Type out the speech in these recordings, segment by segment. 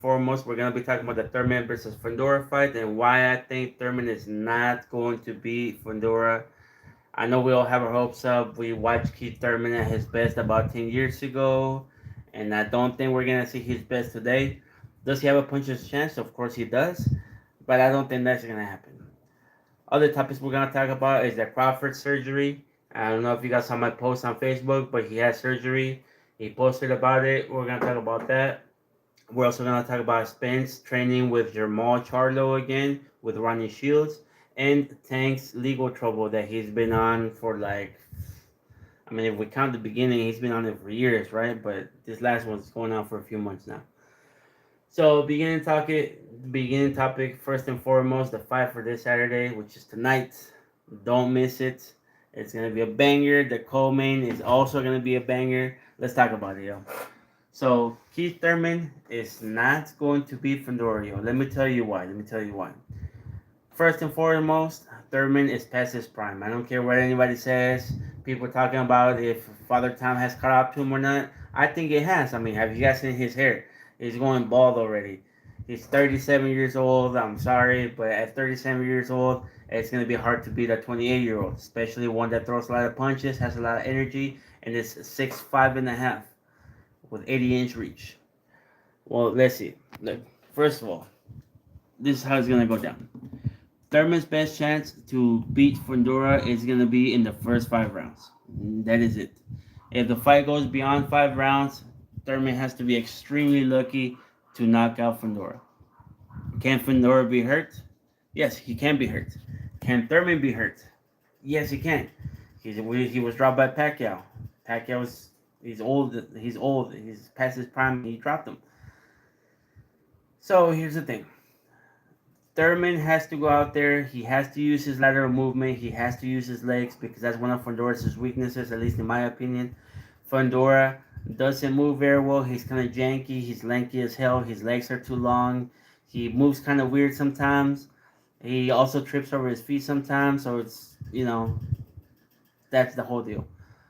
foremost, we're gonna be talking about the Thurman versus Fundora fight and why I think Thurman is not going to beat Fundora. I know we all have our hopes up. We watched Keith Thurman at his best about 10 years ago, and I don't think we're gonna see his best today. Does he have a puncher's chance? Of course he does, but I don't think that's gonna happen. Other topics we're gonna talk about is the Crawford surgery. I don't know if you guys saw my post on Facebook, but he had surgery. He posted about it. We're gonna talk about that. We're also gonna talk about Spence training with Jamal Charlo again with Ronnie Shields and Tank's legal trouble that he's been on for like, I mean, if we count the beginning, he's been on it for years, right? But this last one's going on for a few months now. So beginning topic first and foremost, the fight for this Saturday, which is tonight. Don't miss it. It's gonna be a banger. The co-main is also gonna be a banger. Let's talk about it, yo. So Keith Thurman is not going to beat Fundora, yo. Let me tell you why. First and foremost, Thurman is past his prime. I don't care what anybody says. People talking about if Father Time has caught up to him or not. I think it has. I mean, have you guys seen his hair? He's going bald already. He's 37 years old. I'm sorry, but at 37 years old, it's going to be hard to beat a 28-year-old, especially one that throws a lot of punches, has a lot of energy, and is 6'5" and a half with 80-inch reach. Well, let's see. Look, first of all, this is how it's going to go down. Thurman's best chance to beat Fundora is going to be in the first 5 rounds. That is it. If the fight goes beyond 5 rounds, Thurman has to be extremely lucky to knock out Fundora. Can Fundora be hurt? Yes, he can be hurt. Can Thurman be hurt? Yes, he can. He was dropped by Pacquiao. He's old. He's old. He's past his prime. He dropped him. So here's the thing. Thurman has to go out there. He has to use his lateral movement. He has to use his legs because that's one of Fundora's weaknesses, at least in my opinion. Fundora doesn't move very well. He's kind of janky. He's lanky as hell. His legs are too long. He moves kind of weird sometimes. He also trips over his feet sometimes. So it's, that's the whole deal.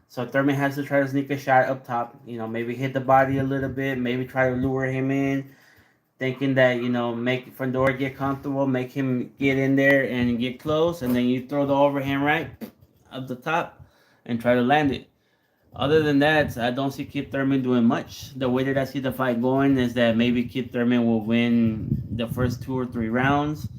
So Thurman has to try to sneak a shot up top. Maybe hit the body a little bit. Maybe try to lure him in. Thinking that, make Fundora get comfortable. Make him get in there and get close. And then you throw the overhand right up the top and try to land it. Other than that, I don't see Keith Thurman doing much. The way that I see the fight going is that maybe Keith Thurman will win the first 2 or 3 rounds.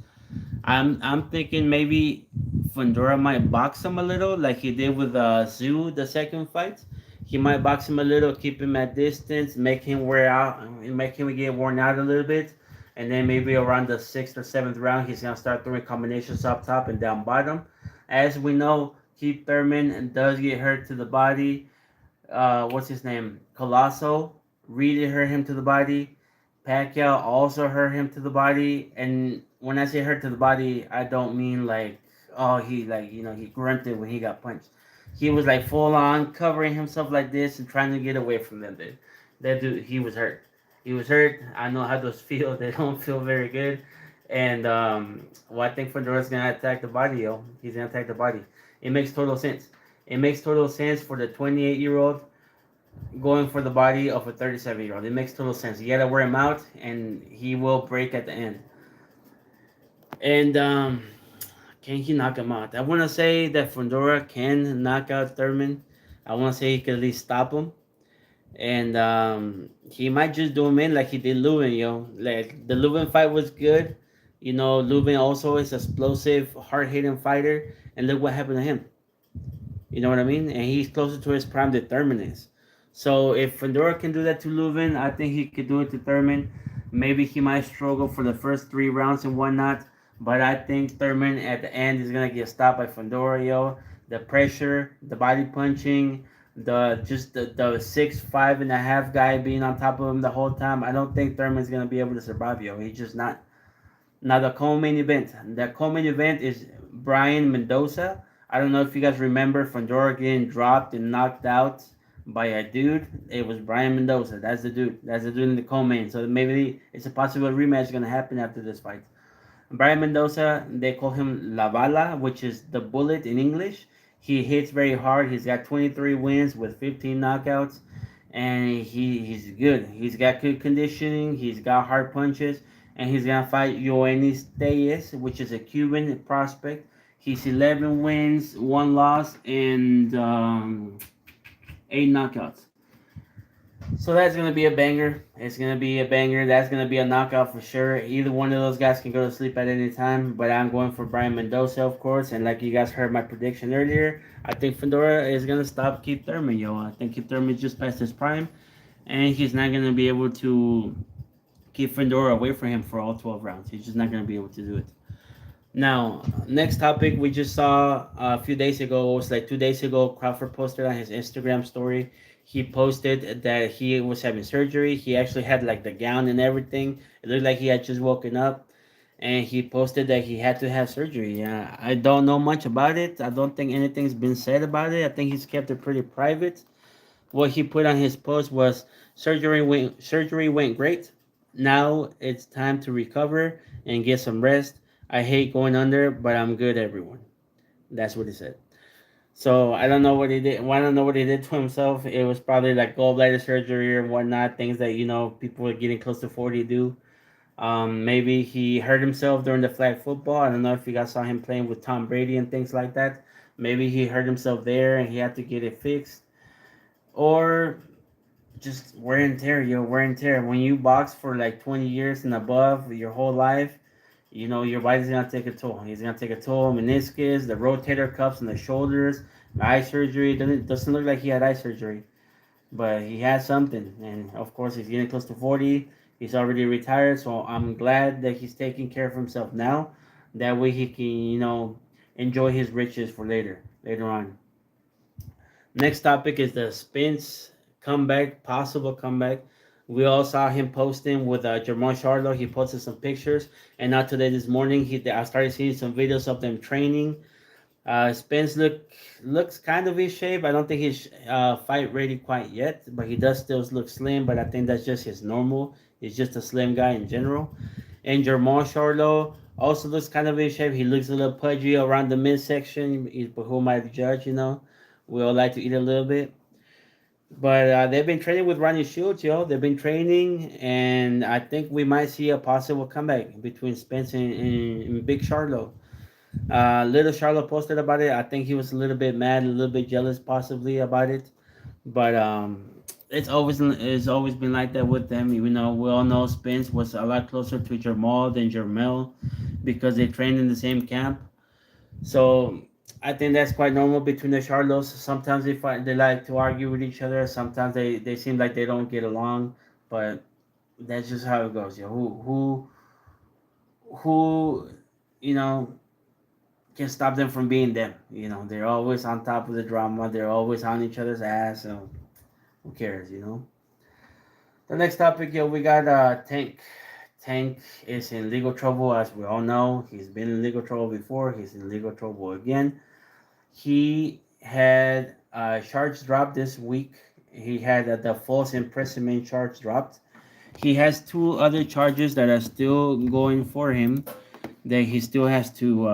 I'm thinking maybe Fundora might box him a little, like he did with Zoo the second fight. He might box him a little, keep him at distance, make him wear out, make him get worn out a little bit, and then maybe around the 6th or 7th round, he's gonna start throwing combinations up top and down bottom. As we know, Keith Thurman does get hurt to the body. What's his name? Colosso really hurt him to the body. Pacquiao also hurt him to the body. And when I say hurt to the body, I don't mean like, oh, he grunted when he got punched. He was like full on covering himself like this and trying to get away from them, dude. That dude, he was hurt. He was hurt. I know how those feel. They don't feel very good. And I think Fundora's gonna attack the body, yo. He's gonna attack the body. It makes total sense. It makes total sense for the 28-year-old going for the body of a 37-year-old. It makes total sense. You gotta wear him out, and he will break at the end. And can he knock him out? I want to say that Fundora can knock out Thurman. I want to say he can at least stop him. And he might just do him in like he did Lubin, yo. Like, the Lubin fight was good. Lubin also is explosive, hard-hitting fighter. And look what happened to him. You know what I mean? And he's closer to his prime than Thurman is. So if Fundora can do that to Lubin, I think he could do it to Thurman. Maybe he might struggle for the first 3 rounds and whatnot. But I think Thurman at the end is gonna get stopped by Fundora, yo. The pressure, the body punching, the 6'5" and a half guy being on top of him the whole time. I don't think Thurman's gonna be able to survive, yo. He's just not. Now the co-main event. The co-main event is Brian Mendoza. I don't know if you guys remember Fundora getting dropped and knocked out by a dude. It was Brian Mendoza. That's the dude. That's the dude in the co-main. So maybe it's a possible rematch gonna happen after this fight. Brian Mendoza, they call him La Bala, which is the bullet in English. He hits very hard. He's got 23 wins with 15 knockouts. and he's good. He's got good conditioning. He's got hard punches, and he's gonna fight Yoenis Reyes, which is a Cuban prospect. He's 11 wins, one loss, and 8 knockouts. So that's gonna be a banger. It's gonna be a banger. That's gonna be a knockout for sure. Either one of those guys can go to sleep at any time. But I'm going for Brian Mendoza, of course. And like you guys heard my prediction earlier, I think Fundora is gonna stop Keith Thurman, yo. I think Keith Thurman just past his prime, and he's not gonna be able to keep Fundora away from him for all 12 rounds. He's just not gonna be able to do it. Now, next topic we just saw a few days ago, it was like 2 days ago, Crawford posted on his Instagram story. He posted that he was having surgery. He actually had like the gown and everything. It looked like he had just woken up. And he posted that he had to have surgery. Yeah, I don't know much about it. I don't think anything's been said about it. I think he's kept it pretty private. What he put on his post was surgery went great. Now it's time to recover and get some rest. I hate going under, but I'm good, everyone. That's what he said. So I don't know what he did. Well, I don't know what he did to himself. It was probably like gallbladder surgery or whatnot, things that people are getting close to 40 do. Maybe he hurt himself during the flag football. I don't know if you guys saw him playing with Tom Brady and things like that. Maybe he hurt himself there and he had to get it fixed, or just wear and tear, wear and tear. When you box for like 20 years and above, your whole life, your body's gonna take a toll. He's gonna take a toll. Meniscus, the rotator cuffs in the shoulders, eye surgery. Doesn't look like he had eye surgery, but he had something. And of course, he's getting close to 40. He's already retired, so I'm glad that he's taking care of himself now. That way he can, enjoy his riches for later on. Next topic is the Spence comeback, possible comeback. We all saw him posting with Jermon Charlo. He posted some pictures, and now today, this morning, I started seeing some videos of them training. Spence looks kind of in shape. I don't think he's fight ready quite yet, but he does still look slim. But I think that's just his normal. He's just a slim guy in general. And Jermon Charlo also looks kind of in shape. He looks a little pudgy around the midsection. But who might judge? We all like to eat a little bit. But they've been training with Ronnie Shields, yo. They've been training, and I think we might see a possible comeback between Spence and Big Charlo. Little Charlo posted about it. I think he was a little bit mad, a little bit jealous, possibly about it. But it's always been like that with them. We all know Spence was a lot closer to Jamal than Jermel because they trained in the same camp. So I think that's quite normal between the Charlos. Sometimes they like to argue with each other. Sometimes they seem like they don't get along, but that's just how it goes. Who you know can stop them from being them? They're always on top of the drama. They're always on each other's ass. So who cares? The next topic, we got Tank. Tank is in legal trouble, as we all know. He's been in legal trouble before. He's in legal trouble again. He had a charge dropped this week. He had the false imprisonment charge dropped. He has two other charges that are still going for him that he still has to,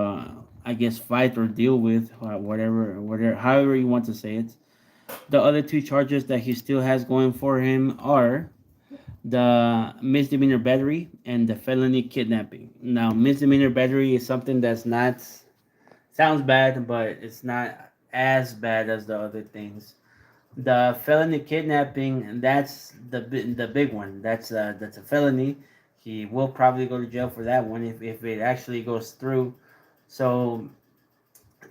I guess, fight or deal with, whatever, however you want to say it. The other two charges that he still has going for him are the misdemeanor battery and the felony kidnapping. Now, misdemeanor battery is something that's not sounds bad, but it's not as bad as the other things. The felony kidnapping, that's the big one. That's a felony. He will probably go to jail for that one if it actually goes through. So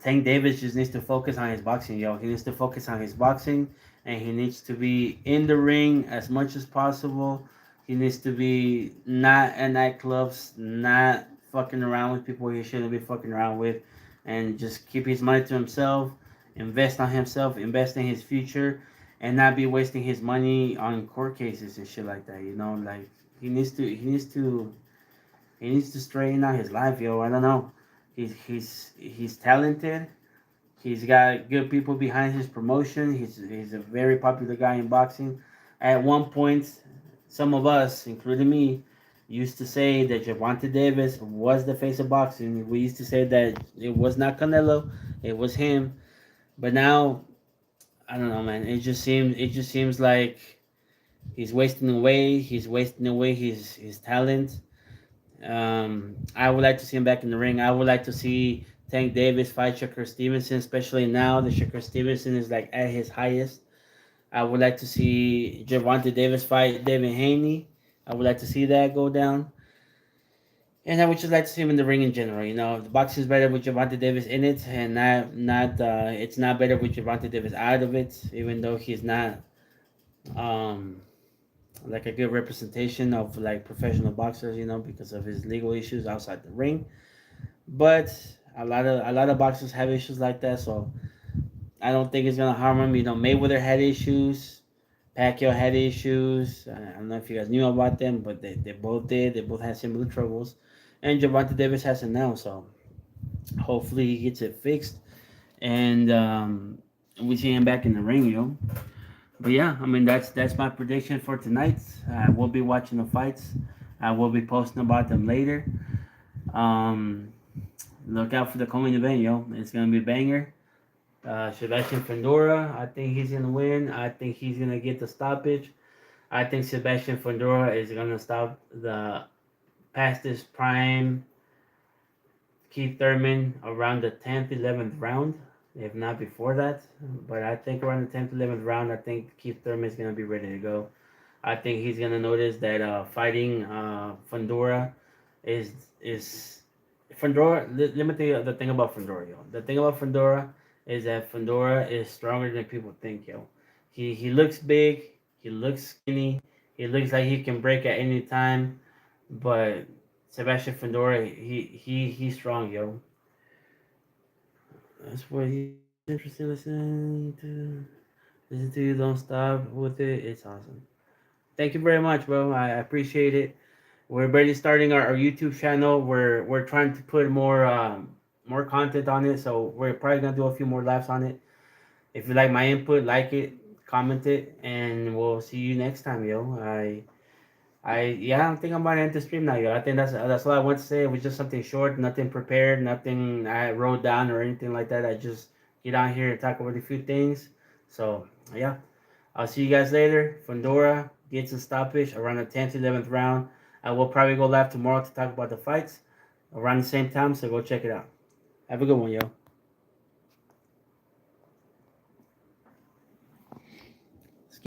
Tank Davis just needs to focus on his boxing, yo. He needs to focus on his boxing, and he needs to be in the ring as much as possible. He needs to be not at nightclubs, not fucking around with people he shouldn't be fucking around with, and just keep his money to himself, invest on himself, invest in his future, and not be wasting his money on court cases and shit like that. Like he needs to straighten out his life, yo. I don't know. He's talented. He's got good people behind his promotion. He's a very popular guy in boxing. At one point, some of us, including me, used to say that Gervonta Davis was the face of boxing. We used to say that it was not Canelo, it was him. But now, I don't know, man. It just seems like He's wasting away. He's wasting away his talent. I would like to see him back in the ring. I would like to see Tank Davis fight Shakur Stevenson, especially now that Shakur Stevenson is like at his highest. I would like to see Gervonta Davis fight Devin Haney. I would like to see that go down. And I would just like to see him in the ring in general. You know, the boxing is better with Gervonta Davis in it, and not it's not better with Gervonta Davis out of it. Even though he's not um, like a good representation of like professional boxers, you know, because of his legal issues outside the ring. But a lot of boxers have issues like that, so I don't think it's gonna harm him. You know, Mayweather had issues, Pacquiao had issues. I don't know if you guys knew about them, but they both did. They both had similar troubles, and Gervonta Davis has it now. So hopefully he gets it fixed, and we see him back in the ring, yo. But yeah, I mean that's my prediction for tonight. We'll be watching the fights. I will be posting about them later. Um, Look out for the coming event, yo. It's gonna be a banger. Sebastian Fundora, I think he's gonna win. I think he's gonna get the stoppage. I think Sebastian Fundora is gonna stop the past his prime Keith Thurman around the 10th, 11th round, if not before that. But I think around the 10th, 11th round, I think Keith Thurman is gonna be ready to go. I think he's gonna notice that fighting Fundora is Fundora. Let me tell you the thing about Fundora, yo. The thing about Fundora is that Fundora is stronger than people think, yo. He looks big, he looks skinny, he looks like he can break at any time, but Sebastian Fundora, he's strong, yo. That's what he's interesting listening to. Listen to you, don't stop with it. It's awesome. Thank you very much, bro. I appreciate it. We're barely starting our YouTube channel. We're trying to put more content on it, so we're probably gonna do a few more lives on it. If you like my input, like it, comment it, and we'll see you next time, yo. Yeah, I don't think I'm gonna end the stream now, yo. I think that's all I want to say. It was just something short, nothing prepared, nothing I wrote down or anything like that. I just get on here and talk about a few things. So yeah, I'll see you guys later. Fundora gets a stoppage around the 10th, 11th round. I will probably go live tomorrow to talk about the fights around the same time, so go check it out. Have a good one, yo.